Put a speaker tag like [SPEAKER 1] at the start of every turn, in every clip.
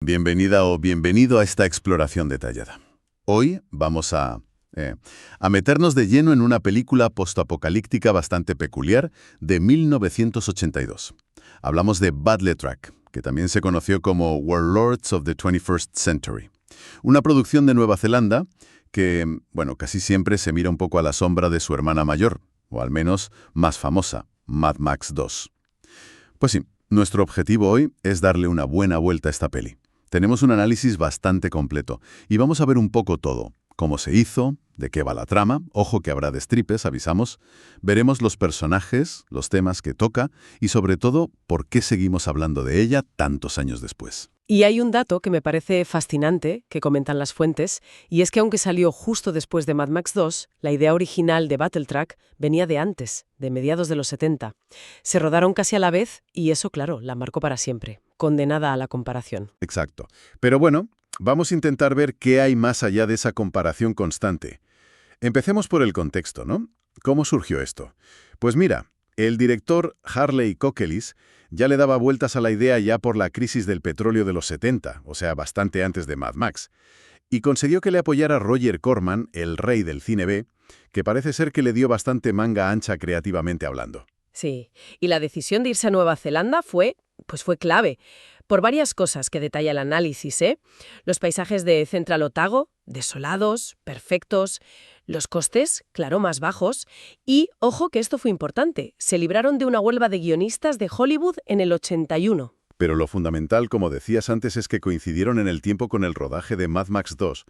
[SPEAKER 1] Bienvenida o bienvenido a esta exploración detallada. Hoy vamos a meternos de lleno en una película postapocalíptica bastante peculiar de 1982. Hablamos de Battletrack, que también se conoció como Warlords of the 21st Century. Una producción de Nueva Zelanda que, bueno, casi siempre se mira un poco a la sombra de su hermana mayor, o al menos más famosa, Mad Max 2. Pues sí, nuestro objetivo hoy es darle una buena vuelta a esta peli. Tenemos un análisis bastante completo y vamos a ver un poco todo. Cómo se hizo, de qué va la trama, ojo que habrá destripes, avisamos. Veremos los personajes, los temas que toca y sobre todo por qué seguimos hablando de ella tantos años después.
[SPEAKER 2] Y hay un dato que me parece fascinante, que comentan las fuentes, y es que aunque salió justo después de Mad Max 2, la idea original de Battletrack venía de antes, de mediados de los 70. Se rodaron casi a la vez y eso, claro, la marcó para siempre, condenada a la comparación.
[SPEAKER 1] Exacto. Pero bueno, vamos a intentar ver qué hay más allá de esa comparación constante. Empecemos por el contexto, ¿no? ¿Cómo surgió esto? Pues mira, el director Harley Cockelis ya le daba vueltas a la idea ya por la crisis del petróleo de los 70, o sea, bastante antes de Mad Max, y consiguió que le apoyara Roger Corman, el rey del cine B, que parece ser que le dio bastante manga ancha creativamente hablando.
[SPEAKER 2] Sí, y la decisión de irse a Nueva Zelanda fue clave, por varias cosas que detalla el análisis, ¿eh? Los paisajes de Central Otago, desolados, perfectos, los costes, claro, más bajos, y, ojo que esto fue importante, se libraron de una huelga de guionistas de Hollywood en el 81.
[SPEAKER 1] Pero lo fundamental, como decías antes, es que coincidieron en el tiempo con el rodaje de Mad Max 2.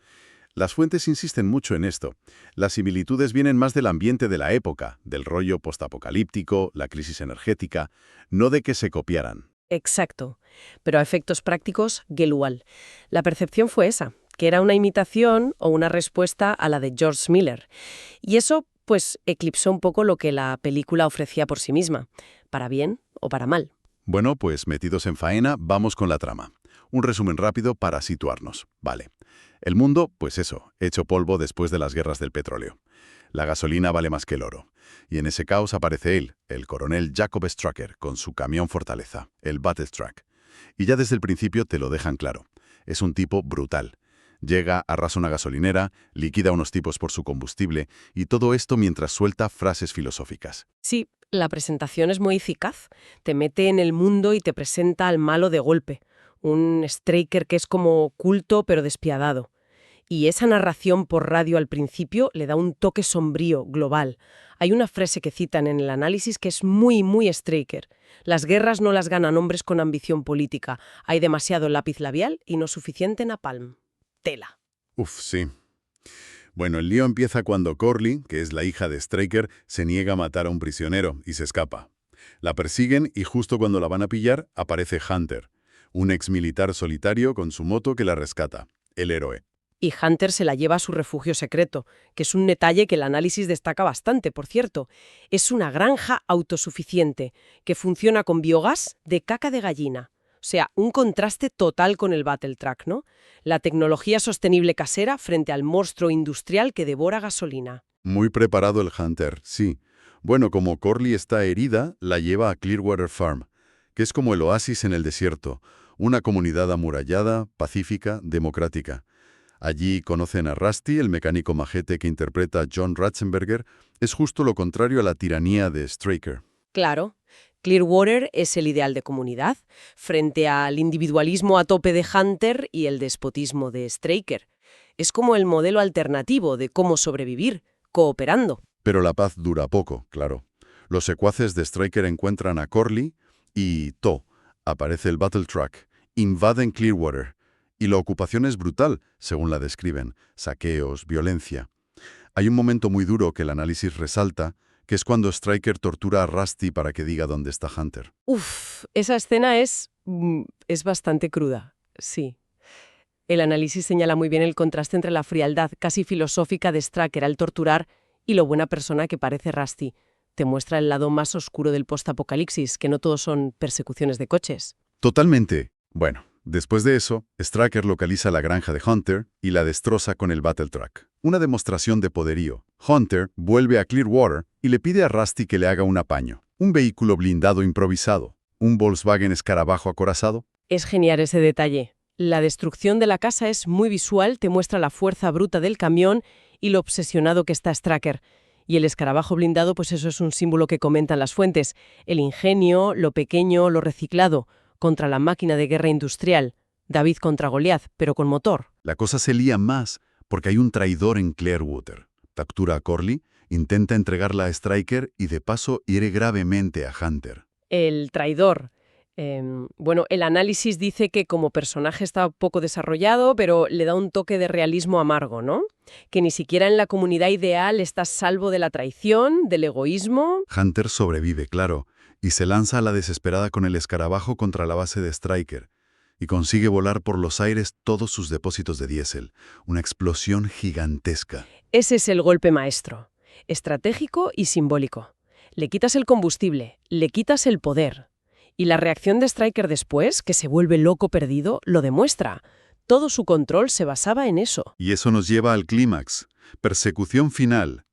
[SPEAKER 1] Las fuentes insisten mucho en esto. Las similitudes vienen más del ambiente de la época, del rollo postapocalíptico, la crisis energética, no de que se copiaran.
[SPEAKER 2] Exacto, pero a efectos prácticos, Gelual. La percepción fue esa, que era una imitación o una respuesta a la de George Miller. Y eso, pues, eclipsó un poco lo que la película ofrecía por sí misma, para bien o para mal.
[SPEAKER 1] Bueno, pues metidos en faena, vamos con la trama. Un resumen rápido para situarnos. Vale. El mundo, pues eso, hecho polvo después de las guerras del petróleo. La gasolina vale más que el oro. Y en ese caos aparece él, el coronel Jacob Strucker, con su camión fortaleza, el Battletrack. Y ya desde el principio te lo dejan claro. Es un tipo brutal. Llega, arrasa una gasolinera, liquida a unos tipos por su combustible, y todo esto mientras suelta frases filosóficas.
[SPEAKER 2] Sí, la presentación es muy eficaz. Te mete en el mundo y te presenta al malo de golpe. Un Straker que es como culto pero despiadado. Y esa narración por radio al principio le da un toque sombrío, global. Hay una frase que citan en el análisis que es muy, muy Straker. Las guerras no las ganan hombres con ambición política. Hay demasiado lápiz labial y no suficiente napalm. Tela.
[SPEAKER 1] Uf, sí. Bueno, el lío empieza cuando Corley, que es la hija de Straker, se niega a matar a un prisionero y se escapa. La persiguen y justo cuando la van a pillar, aparece Hunter, un exmilitar solitario con su moto que la rescata, el héroe.
[SPEAKER 2] Y Hunter se la lleva a su refugio secreto, que es un detalle que el análisis destaca bastante, por cierto. Es una granja autosuficiente, que funciona con biogás de caca de gallina. O sea, un contraste total con el Battletrack, ¿no? La tecnología sostenible casera frente al monstruo industrial que devora gasolina.
[SPEAKER 1] Muy preparado el Hunter, sí. Bueno, como Corley está herida, la lleva a Clearwater Farm, que es como el oasis en el desierto, una comunidad amurallada, pacífica, democrática. Allí conocen a Rusty, el mecánico majete que interpreta John Ratzenberger. Es justo lo contrario a la tiranía de Straker.
[SPEAKER 2] Claro, Clearwater es el ideal de comunidad, frente al individualismo a tope de Hunter y el despotismo de Straker. Es como el modelo alternativo de cómo sobrevivir, cooperando.
[SPEAKER 1] Pero la paz dura poco, claro. Los secuaces de Straker encuentran a Corley y aparece el Battletrack. Invaden Clearwater. Y la ocupación es brutal, según la describen. Saqueos, violencia. Hay un momento muy duro que el análisis resalta, que es cuando Straker tortura a Rusty para que diga dónde está Hunter.
[SPEAKER 2] Uf, esa escena es bastante cruda, sí. El análisis señala muy bien el contraste entre la frialdad casi filosófica de Straker al torturar y lo buena persona que parece Rusty. Te muestra el lado más oscuro del postapocalipsis, que no todos son persecuciones de coches.
[SPEAKER 1] Totalmente. Bueno, después de eso, Straker localiza la granja de Hunter y la destroza con el Battletrack. Una demostración de poderío. Hunter vuelve a Clearwater y le pide a Rusty que le haga un apaño. Un vehículo blindado improvisado. Un Volkswagen Escarabajo acorazado.
[SPEAKER 2] Es genial ese detalle. La destrucción de la casa es muy visual, te muestra la fuerza bruta del camión y lo obsesionado que está Straker. Y el escarabajo blindado, pues eso es un símbolo que comentan las fuentes. El ingenio, lo pequeño, lo reciclado, contra la máquina de guerra industrial. David contra Goliat, pero con motor.
[SPEAKER 1] La cosa se lía más porque hay un traidor en Clearwater. Captura a Corley, intenta entregarla a Stryker y de paso hiere gravemente a Hunter.
[SPEAKER 2] El traidor. Bueno, el análisis dice que como personaje está poco desarrollado, pero le da un toque de realismo amargo, ¿no? Que ni siquiera en la comunidad ideal está salvo de la traición, del egoísmo.
[SPEAKER 1] Hunter sobrevive, claro, y se lanza a la desesperada con el escarabajo contra la base de Stryker, y consigue volar por los aires todos sus depósitos de diésel. Una explosión gigantesca.
[SPEAKER 2] Ese es el golpe maestro, estratégico y simbólico. Le quitas el combustible, le quitas el poder. Y la reacción de Stryker después, que se vuelve loco perdido, lo demuestra. Todo su control se basaba en eso.
[SPEAKER 1] Y eso nos lleva al clímax. Persecución final.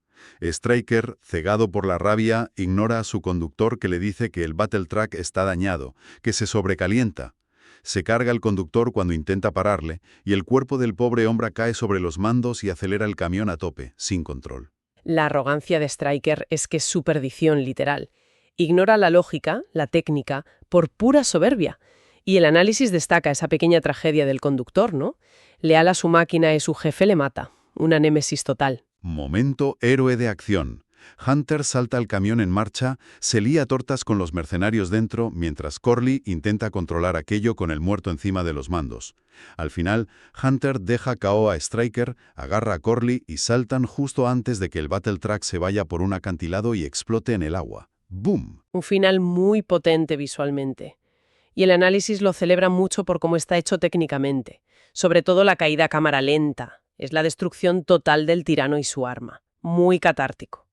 [SPEAKER 1] Stryker, cegado por la rabia, ignora a su conductor que le dice que el Battletrack está dañado, que se sobrecalienta. Se carga al conductor cuando intenta pararle, y el cuerpo del pobre hombre cae sobre los mandos y acelera el camión a tope, sin control.
[SPEAKER 2] La arrogancia de Stryker es que es su perdición literal. Ignora la lógica, la técnica, por pura soberbia. Y el análisis destaca esa pequeña tragedia del conductor, ¿no? Leal a su máquina y su jefe le mata. Una némesis total.
[SPEAKER 1] Momento héroe de acción. Hunter salta al camión en marcha, se lía a tortas con los mercenarios dentro, mientras Corley intenta controlar aquello con el muerto encima de los mandos. Al final, Hunter deja KO a Stryker, agarra a Corley y saltan justo antes de que el Battletrack se vaya por un acantilado y explote en el agua. ¡Bum!
[SPEAKER 2] Un final muy potente visualmente. Y el análisis lo celebra mucho por cómo está hecho técnicamente. Sobre todo la caída a cámara lenta. Es la destrucción total del tirano y su arma. Muy catártico.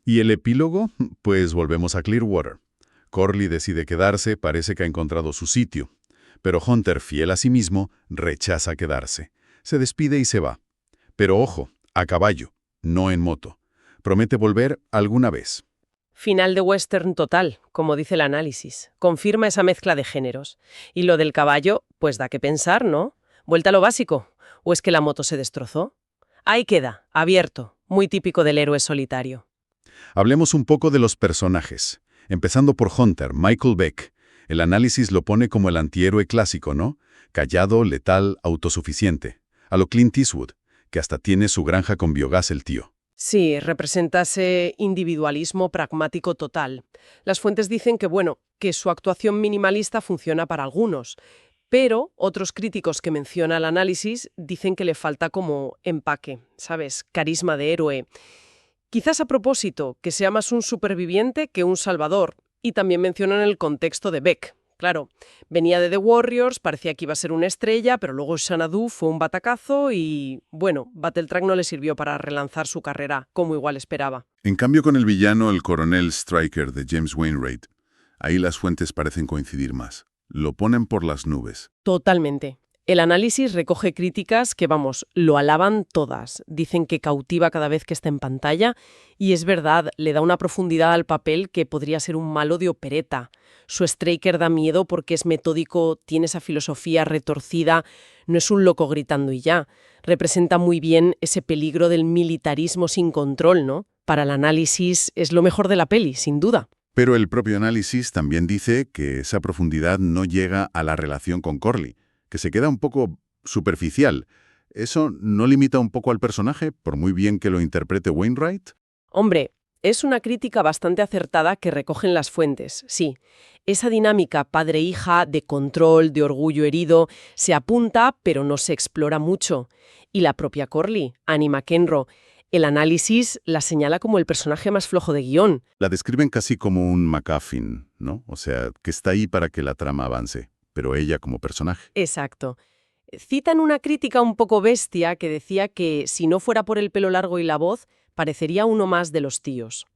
[SPEAKER 1] ¿Y el epílogo? Pues volvemos a Clearwater. Corley decide quedarse, parece que ha encontrado su sitio. Pero Hunter, fiel a sí mismo, rechaza quedarse. Se despide y se va. Pero ojo, a caballo, no en moto. Promete volver alguna vez.
[SPEAKER 2] Final de western total, como dice el análisis. Confirma esa mezcla de géneros. Y lo del caballo, pues da que pensar, ¿no? ¿Vuelta a lo básico? ¿O es que la moto se destrozó? Ahí queda, abierto, muy típico del héroe solitario.
[SPEAKER 1] Hablemos un poco de los personajes. Empezando por Hunter, Michael Beck. El análisis lo pone como el antihéroe clásico, ¿no? Callado, letal, autosuficiente. A lo Clint Eastwood, que hasta tiene su granja con biogás el tío.
[SPEAKER 2] Sí, representa ese individualismo pragmático total. Las fuentes dicen que, bueno, que su actuación minimalista funciona para algunos, pero otros críticos que menciona el análisis dicen que le falta como empaque, ¿sabes? Carisma de héroe. Quizás a propósito, que sea más un superviviente que un salvador. Y también mencionan el contexto de Beck. Claro, venía de The Warriors, parecía que iba a ser una estrella, pero luego Xanadu fue un batacazo y, bueno, Battletrack no le sirvió para relanzar su carrera, como igual esperaba.
[SPEAKER 1] En cambio, con el villano, el coronel Stryker de James Wainwright, ahí las fuentes parecen coincidir más. Lo ponen por las nubes.
[SPEAKER 2] Totalmente. El análisis recoge críticas que, vamos, lo alaban todas. Dicen que cautiva cada vez que está en pantalla y es verdad, le da una profundidad al papel que podría ser un malo de opereta. Su Stryker da miedo porque es metódico, tiene esa filosofía retorcida, no es un loco gritando y ya. Representa muy bien ese peligro del militarismo sin control, ¿no? Para el análisis es lo mejor de la peli, sin duda.
[SPEAKER 1] Pero el propio análisis también dice que esa profundidad no llega a la relación con Corley, que se queda un poco superficial. ¿Eso no limita un poco al personaje, por muy bien que lo interprete Wainwright?
[SPEAKER 2] Hombre, es una crítica bastante acertada que recogen las fuentes, sí. Esa dinámica padre-hija de control, de orgullo herido, se apunta, pero no se explora mucho. Y la propia Corley, Annie McEnroe, el análisis la señala como el personaje más flojo de guión.
[SPEAKER 1] La describen casi como un MacGuffin, ¿no? O sea, que está ahí para que la trama avance, pero ella como personaje.
[SPEAKER 2] Exacto. Citan una crítica un poco bestia que decía que si no fuera por el pelo largo y la voz, parecería uno más de los tíos.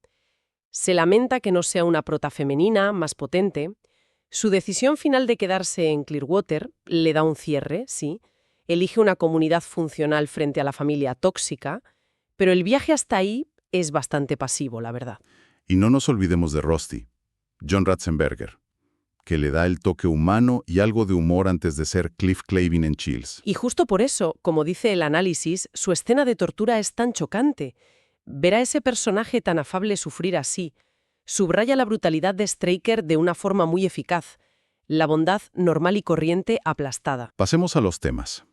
[SPEAKER 2] Se lamenta que no sea una prota femenina, más potente. Su decisión final de quedarse en Clearwater le da un cierre, sí. Elige una comunidad funcional frente a la familia tóxica, pero el viaje hasta ahí es bastante pasivo, la verdad.
[SPEAKER 1] Y no nos olvidemos de Rusty, John Ratzenberger, que le da el toque humano y algo de humor antes de ser Cliff Clavin en Chills.
[SPEAKER 2] Y justo por eso, como dice el análisis, su escena de tortura es tan chocante. Ver a ese personaje tan afable sufrir así subraya la brutalidad de Straker de una forma muy eficaz. La bondad normal y corriente aplastada.
[SPEAKER 1] Pasemos a los temas.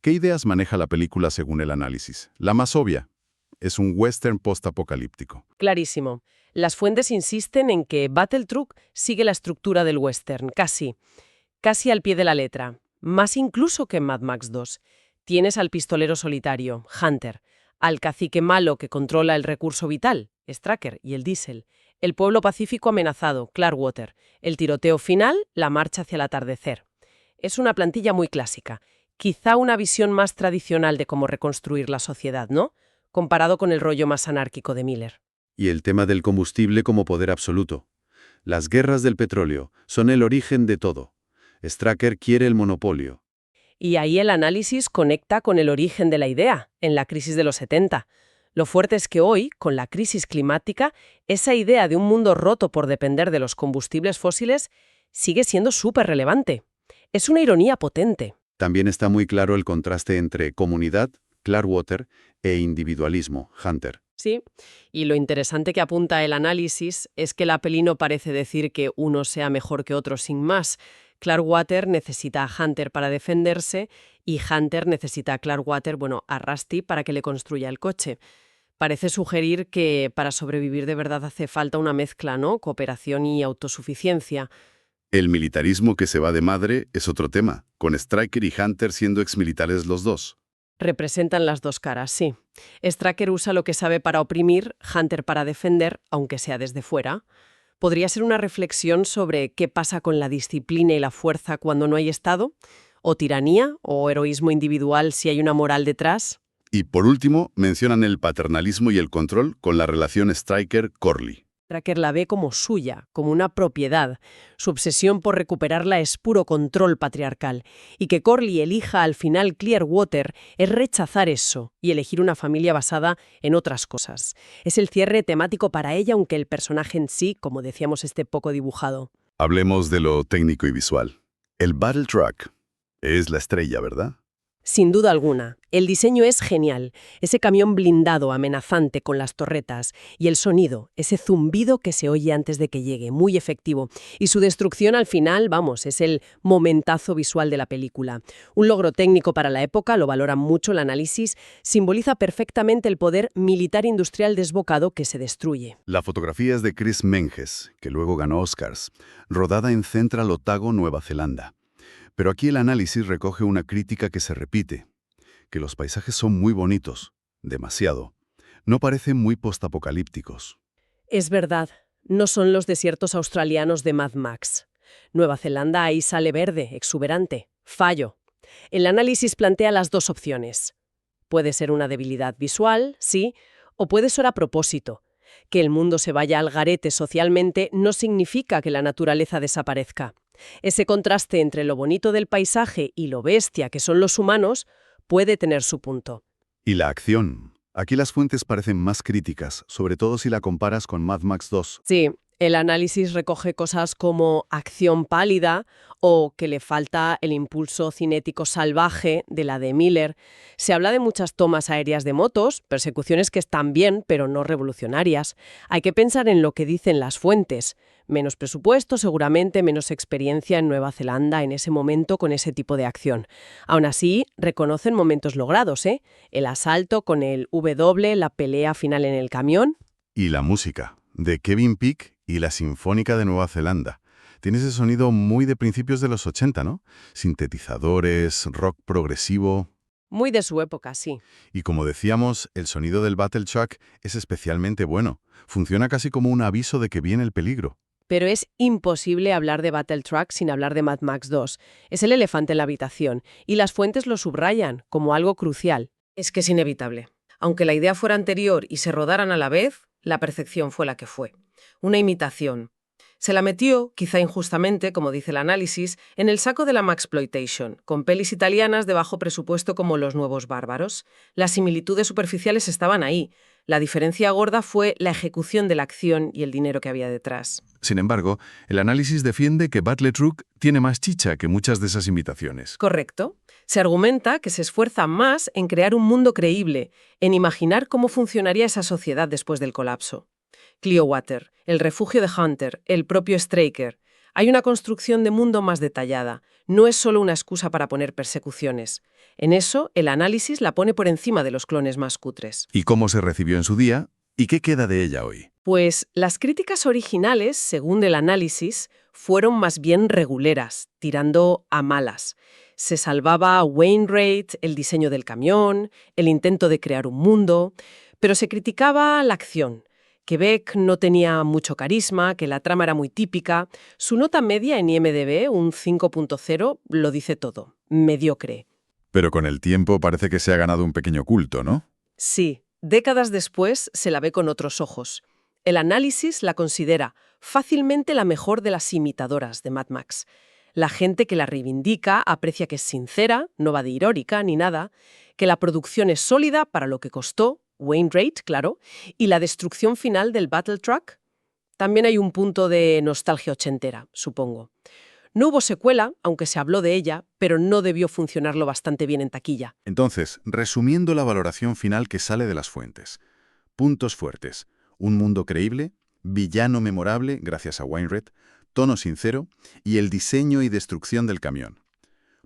[SPEAKER 1] ¿Qué ideas maneja la película según el análisis? La más obvia. Es un western post-apocalíptico.
[SPEAKER 2] Clarísimo. Las fuentes insisten en que Battletruck sigue la estructura del western, casi al pie de la letra. Más incluso que en Mad Max 2. Tienes al pistolero solitario, Hunter, al cacique malo que controla el recurso vital, Straker y el diésel, el pueblo pacífico amenazado, Clearwater, el tiroteo final, la marcha hacia el atardecer. Es una plantilla muy clásica, quizá una visión más tradicional de cómo reconstruir la sociedad, ¿no? Comparado con el rollo más anárquico de Miller.
[SPEAKER 3] Y el tema del combustible como poder absoluto. Las guerras del petróleo son el origen de todo. Straker quiere el monopolio.
[SPEAKER 2] Y ahí el análisis conecta con el origen de la idea, en la crisis de los 70. Lo fuerte es que hoy, con la crisis climática, esa idea de un mundo roto por depender de los combustibles fósiles sigue siendo súper relevante. Es una ironía potente.
[SPEAKER 3] También está muy claro el contraste entre comunidad, Clearwater, e individualismo, Hunter.
[SPEAKER 2] Sí, y lo interesante que apunta el análisis es que la peli no parece decir que uno sea mejor que otro sin más. Clearwater necesita a Hunter para defenderse y Hunter necesita a Clearwater, a Rusty para que le construya el coche. Parece sugerir que para sobrevivir de verdad hace falta una mezcla, ¿no? Cooperación y autosuficiencia.
[SPEAKER 1] El militarismo que se va de madre es otro tema, con Straker y Hunter siendo exmilitares los dos.
[SPEAKER 2] Representan las dos caras, sí. Straker usa lo que sabe para oprimir, Hunter para defender, aunque sea desde fuera. ¿Podría ser una reflexión sobre qué pasa con la disciplina y la fuerza cuando no hay Estado? ¿O tiranía? ¿O heroísmo individual si hay una moral detrás?
[SPEAKER 1] Y por último, mencionan el paternalismo y el control con la relación Straker-Corley.
[SPEAKER 2] Straker la ve como suya, como una propiedad. Su obsesión por recuperarla es puro control patriarcal. Y que Corley elija al final Clearwater es rechazar eso y elegir una familia basada en otras cosas. Es el cierre temático para ella, aunque el personaje en sí, como decíamos, esté poco dibujado.
[SPEAKER 1] Hablemos de lo técnico y visual. El Battletruck es la estrella, ¿verdad?
[SPEAKER 2] Sin duda alguna. El diseño es genial. Ese camión blindado, amenazante, con las torretas. Y el sonido, ese zumbido que se oye antes de que llegue, muy efectivo. Y su destrucción al final, es el momentazo visual de la película. Un logro técnico para la época, lo valora mucho el análisis, simboliza perfectamente el poder militar-industrial desbocado que se destruye.
[SPEAKER 1] La fotografía es de Chris Menges, que luego ganó Oscars, rodada en Central Otago, Nueva Zelanda. Pero aquí el análisis recoge una crítica que se repite, que los paisajes son muy bonitos, demasiado. No parecen muy postapocalípticos.
[SPEAKER 2] Es verdad, no son los desiertos australianos de Mad Max. Nueva Zelanda ahí sale verde, exuberante. Fallo. El análisis plantea las dos opciones. Puede ser una debilidad visual, sí, o puede ser a propósito. Que el mundo se vaya al garete socialmente no significa que la naturaleza desaparezca. Ese contraste entre lo bonito del paisaje y lo bestia que son los humanos puede tener su punto.
[SPEAKER 1] Y la acción. Aquí las fuentes parecen más críticas, sobre todo si la comparas con Mad Max 2.
[SPEAKER 2] Sí, el análisis recoge cosas como acción pálida o que le falta el impulso cinético salvaje de la de Miller. Se habla de muchas tomas aéreas de motos, persecuciones que están bien, pero no revolucionarias. Hay que pensar en lo que dicen las fuentes. Menos presupuesto, seguramente menos experiencia en Nueva Zelanda en ese momento con ese tipo de acción. Aún así, reconocen momentos logrados, ¿eh? El asalto con el W, la pelea final en el camión.
[SPEAKER 1] Y la música, de Kevin Peake y la Sinfónica de Nueva Zelanda. Tiene ese sonido muy de principios de los 80, ¿no? Sintetizadores, rock progresivo.
[SPEAKER 2] Muy de su época, sí.
[SPEAKER 1] Y como decíamos, el sonido del Battletruck es especialmente bueno. Funciona casi como un aviso de que viene el peligro.
[SPEAKER 2] Pero es imposible hablar de Battletruck sin hablar de Mad Max 2. Es el elefante en la habitación, y las fuentes lo subrayan como algo crucial. Es que es inevitable. Aunque la idea fuera anterior y se rodaran a la vez, la percepción fue la que fue. Una imitación. Se la metió, quizá injustamente, como dice el análisis, en el saco de la Maxploitation, con pelis italianas de bajo presupuesto como Los Nuevos Bárbaros. Las similitudes superficiales estaban ahí. La diferencia gorda fue la ejecución de la acción y el dinero que había detrás.
[SPEAKER 4] Sin embargo, el análisis defiende que Bartlett-Rook tiene más chicha que muchas de esas imitaciones.
[SPEAKER 2] Correcto. Se argumenta que se esfuerza más en crear un mundo creíble, en imaginar cómo funcionaría esa sociedad después del colapso. Clearwater, el refugio de Hunter, el propio Straker. Hay una construcción de mundo más detallada. No es solo una excusa para poner persecuciones. En eso, el análisis la pone por encima de los clones más cutres.
[SPEAKER 4] ¿Y cómo se recibió en su día? ¿Y qué queda de ella hoy?
[SPEAKER 2] Pues las críticas originales, según el análisis, fueron más bien reguleras, tirando a malas. Se salvaba Wainwright, el diseño del camión, el intento de crear un mundo, pero se criticaba la acción, que Beck no tenía mucho carisma, que la trama era muy típica. Su nota media en IMDb, un 5.0, lo dice todo. Mediocre.
[SPEAKER 4] Pero con el tiempo parece que se ha ganado un pequeño culto, ¿no?
[SPEAKER 2] Sí, décadas después se la ve con otros ojos. El análisis la considera fácilmente la mejor de las imitadoras de Mad Max. La gente que la reivindica aprecia que es sincera, no va de irónica ni nada, que la producción es sólida para lo que costó, Wainwright, claro, y la destrucción final del Battle Truck. También hay un punto de nostalgia ochentera, supongo. No hubo secuela, aunque se habló de ella, pero no debió funcionarlo bastante bien en taquilla.
[SPEAKER 4] Entonces, resumiendo la valoración final que sale de las fuentes. Puntos fuertes. Un mundo creíble, villano memorable gracias a Wainwright, tono sincero y el diseño y destrucción del camión.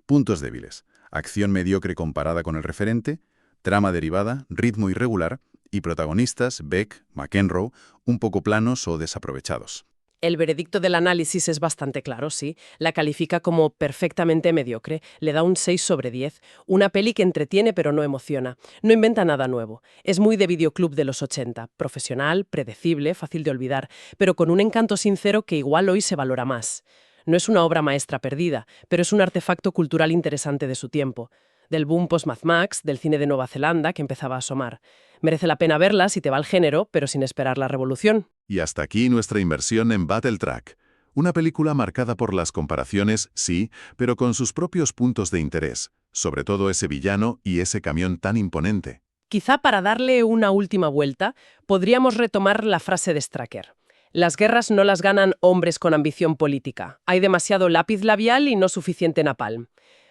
[SPEAKER 4] Puntos débiles. Acción mediocre comparada con el referente, trama derivada, ritmo irregular y protagonistas, Beck, McEnroe, un poco planos o desaprovechados.
[SPEAKER 2] El veredicto del análisis es bastante claro, sí. La califica como perfectamente mediocre, le da un 6/10, una peli que entretiene pero no emociona. No inventa nada nuevo. Es muy de videoclub de los 80, profesional, predecible, fácil de olvidar, pero con un encanto sincero que igual hoy se valora más. No es una obra maestra perdida, pero es un artefacto cultural interesante de su tiempo. Del boom post-Mad Max, del cine de Nueva Zelanda que empezaba a asomar. Merece la pena verla si te va el género, pero sin esperar la revolución.
[SPEAKER 1] Y hasta aquí nuestra inversión en Battle Truck. Una película marcada por las comparaciones, sí, pero con sus propios puntos de interés, sobre todo ese villano y ese camión tan imponente.
[SPEAKER 2] Quizá para darle una última vuelta, podríamos retomar la frase de Straker. Las guerras no las ganan hombres con ambición política. Hay demasiado lápiz labial y no suficiente napalm.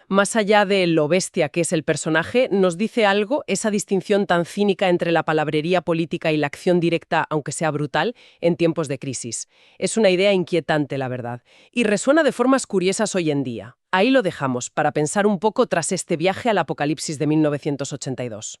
[SPEAKER 2] Más allá de lo bestia que es el personaje, nos dice algo esa distinción tan cínica entre la palabrería política y la acción directa, aunque sea brutal, en tiempos de crisis. Es una idea inquietante, la verdad, y resuena de formas curiosas hoy en día. Ahí lo dejamos, para pensar un poco tras este viaje al apocalipsis de 1982.